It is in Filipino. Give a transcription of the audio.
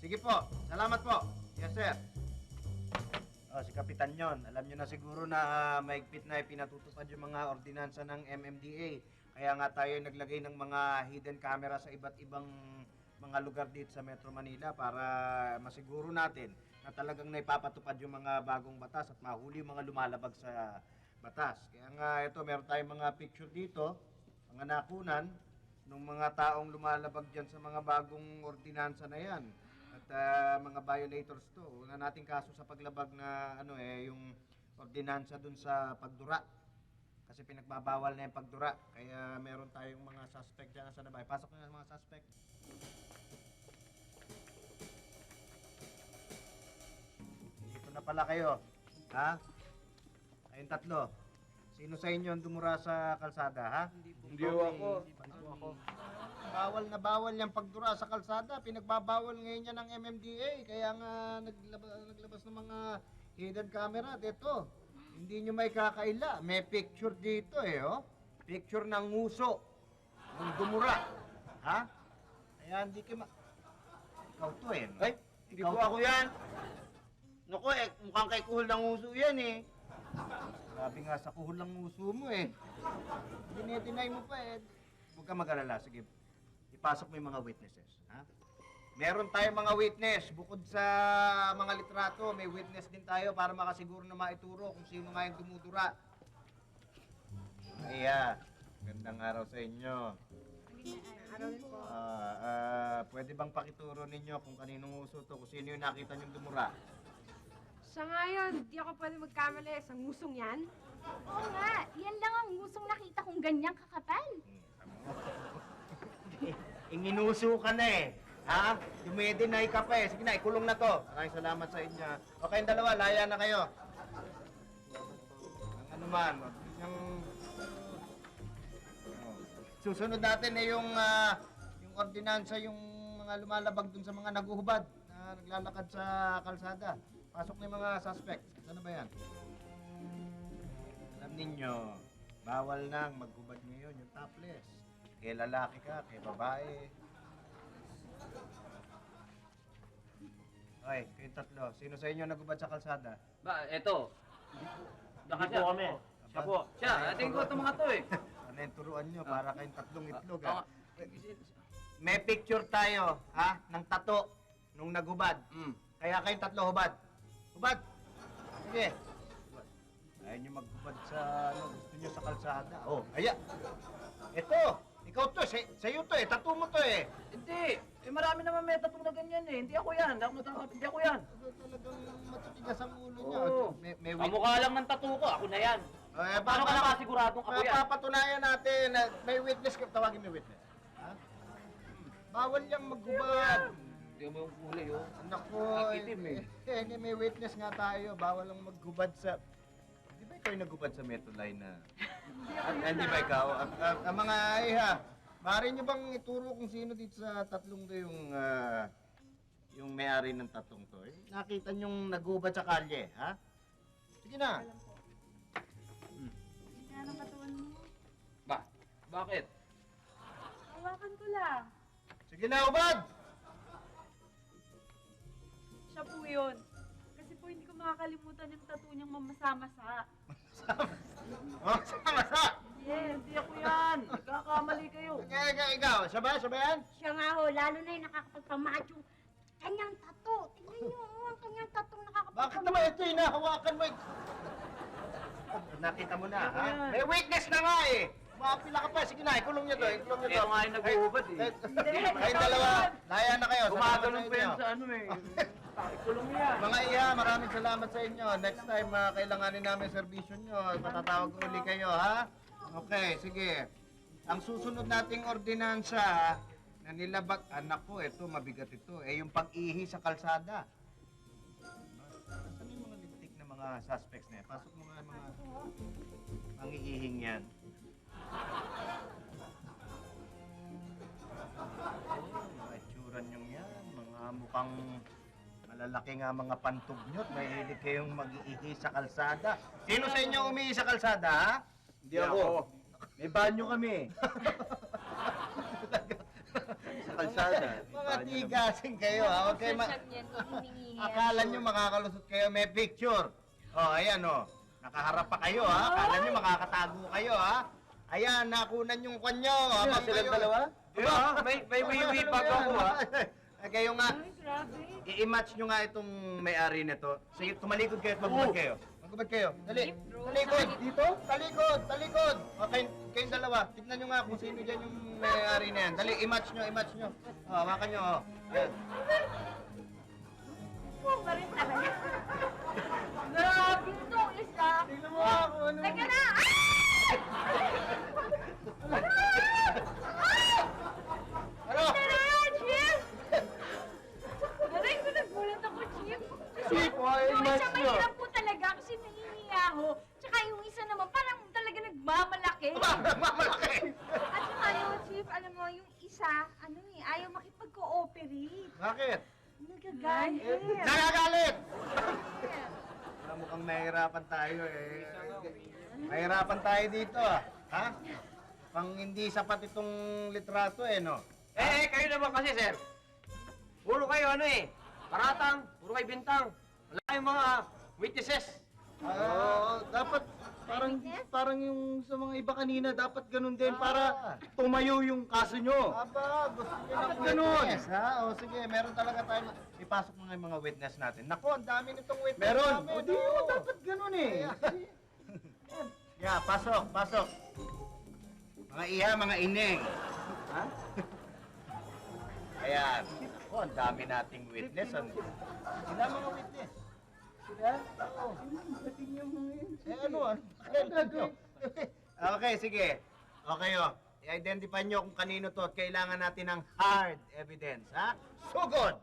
Sige po. Salamat po. Yes, sir. Oh, si Kapitan yon. Alam nyo na siguro na maigpit na pinatutupad yung mga ordinansa ng MMDA. Kaya nga tayo naglagay ng mga hidden camera sa iba't ibang mga lugar dito sa Metro Manila para masiguro natin na talagang naipapatupad yung mga bagong batas at mahuli yung mga lumalabag sa batas. Kaya nga ito, meron tayong mga picture dito, mga nakunan ng mga taong lumalabag dyan sa mga bagong ordinansa na yan. At mga violators to. Una nating kaso sa paglabag na yung ordinansa dun sa pagdura. Kasi pinagbabawal na yung pagdura. Kaya meron tayong mga suspect dyan sa nabay. Pasok na mga suspect. Dito na pala kayo. Ha? Kayong tatlo. Sino sa inyo ang dumura sa kalsada, ha? Hindi ako. Bawal na bawal yung pagdura sa kalsada. Pinagbabawal ngayon yan ng MMDA. Kaya nga naglabas ng mga hidden camera. Dito, hindi nyo may kakaila. May picture dito oh. Picture ng nguso. Ng dumura. Ha? Kaya hindi kayo Ikaw to Ay, hindi ko ako yan. Naku mukhang kay Kuhol ng uso yan Sabi nga sa kuhol ng nguso mo Dinay mo pa Huwag ka mag-alala. Sige, ipasok mo yung mga witnesses. Ha? Meron tayong mga witness. Bukod sa mga litrato, may witness din tayo para makasiguro na maituro kung sino nga yung dumudura. Iya, gandang araw sa inyo. Araw din po. Pwede bang pakituro ninyo kung kaninong uso to, kung sino yung nakita niyong dumura? Sa ngayon, di ako pwede magkamali sa ngusong yan. Oo nga, yan lang ang ngusong nakita kong ganyang kakapal. Inginuso ka na ha? Dumedeny ka pa Sige na, ikulong na to. Maraming salamat sa inyo. Okay, yung dalawa, laya na kayo. Ang ano man, yung... Susunod natin yung ordinansa, yung mga lumalabag dun sa mga naguhubad na naglalakad sa kalsada. Pasok na yung mga suspect. Ano ba yan? Alam ninyo, bawal nang maghubad ngayon yung topless. Kaya lalaki ka, kaya babae. Okay, kayong tatlo. Sino sa inyo nagubad sa kalsada? Ba, eto. Baka Hindi po kami. Siya po. Siya, ating ko itong mga to Ano yung turuan nyo para kayong tatlong itlog Oo. May picture tayo, ng tato nung nagubad. Kaya kayong tatlo hubad. Hubad! Sige. Ayaw nyo maghubad sa, gusto nyo sa kalsada. Oh, aya. Ito, ikaw to, sa'yo to tattoo mo to Hindi. Marami naman may tatong na ganyan Hindi ako yan. Hindi ako yan. Talagang matitigas ang ulo niya. Oo. May Kamukha lang ng tattoo ko. Ako na yan. Paano ka nakasiguradong ako yan? Papatunayan natin na may witness. Tawagin mo witness. Ha? Bawal yang maghubad. Hindi mo yung kulay, Anak ko, Ang itim, hindi, may witness nga tayo. Bawal lang maghubad sa... Di ba ikaw yung naghubad sa Metro Line na... Hindi ba ikaw? Ang mga iha, maaari niyo bang ituro kung sino dito sa tatlong to yung may-ari ng tatlong to? Nakita niyong naghubad sa kalye, ha? Sige na. Kaya ng katawan mo. Bakit? Hawakan ko lang. Sige na, hubad! Siya po yun. Kasi po hindi ko makakalimutan yung tattoo niyang mamasa-masa. Oh, sama-sama! Yes. Hindi ako yan. Nagkakamali kayo. Ikaw, siya ba? Siya ba yan? Siya nga ho, lalo na yung nakakapagpamacho. Kanyang tato. Tingnan niyo, ang kanyang tatong nakakapagpamacho. Bakit naman ito hinahawakan mo? Nakita mo na, ha? May weakness na nga Mapila ka pa. Sige na, ikulong niyo to. Ikulong niyo to. Ito nga yung naghuhubad Kayong dalawa, laya na kayo. Gumaganon pa yan sa Ikulong niya. Mga iya, maraming salamat sa inyo. Next time, kailanganin namin servisyo nyo. Matatawag uli kayo, ha? Okay, sige. Ang susunod nating ordinansa na nilabag, anak ko, ito, mabigat ito. Yung pag-ihi sa kalsada. Saan yung mga lintik na mga suspects na yan? Pasok mo nga mga pang-iihing yan. Mga itsura nyo yan, mga mukhang malalaki nga mga pantog nyo. Mahilig kayong mag-iihi sa kalsada. Sino sa inyo umiihi sa kalsada, ha? Hindi ako. May banyo kami. kalsada. Mga tigasin kayo, ha? Okay, akala nyo makakalusot kayo, may picture. Oh, ayan, oh. Nakaharap pa kayo, ha? Akala nyo makakatago kayo, ha? Ayan, nakunan yung kanyo. Habang silang kayo- dalawa? Diba? May wiwi pa ako, ha? Kayo nga, Ay, grabe. i-match nyo nga itong may-ari nito. Sige, tumalikod kayo at magubad kayo. Magubad kayo. Dali. Talikod. Dito? Talikod. Talikod. Okay, kayong dalawa. Tignan nyo nga kung sino dyan yung may-ari na yan. Dali, i-match nyo, i-match nyo. Oh, hawakan nyo, oh. Ayan. Oo, ba rin talaga. Grabe ito, isa. Tignan mo ako, ano? Teka na! Ano? Tara, Chip! Aray ko, nagulat ako, Chip. Chip, oh, Yung i-match isa nyo. mahirap po talaga kasi nahihiya ako. Tsaka yung isa naman, parang talaga nagmamalaki. Mamalaki. At saka ano, Chief, alam mo, yung isa, ano eh, ayaw makipag-cooperate. Bakit? Nagagalit. Nakagalit! Mukhang mahirapan tayo eh. Mahirapan tayo dito ah. Ha? Pang hindi sapat itong litrato eh, no? Kayo naman kasi, sir. Puro kayo ano eh. Paratang, puro kayo bintang. Wala kayong mga witnesses. Dapat Parang yung sa mga iba kanina, dapat ganun din Ah. para tumayo yung kaso nyo. Aba, gusto niyo ng Dapat ganun. witness, ha? O sige, meron talaga tayo. Ipasok mo nga yung mga witness natin. Naku, ang dami nitong witness Meron. namin. O di oo. dapat ganun eh. Yeah, pasok, pasok. Mga iha, mga ining. Ha? Ayan. Oh, ang dami nating witness. Sila mga witness. Sila? Oo. Eh ano? Okay, sige. Okay, oh. I-identify nyo kung kanino to at kailangan natin ng hard evidence, ha? Sugod!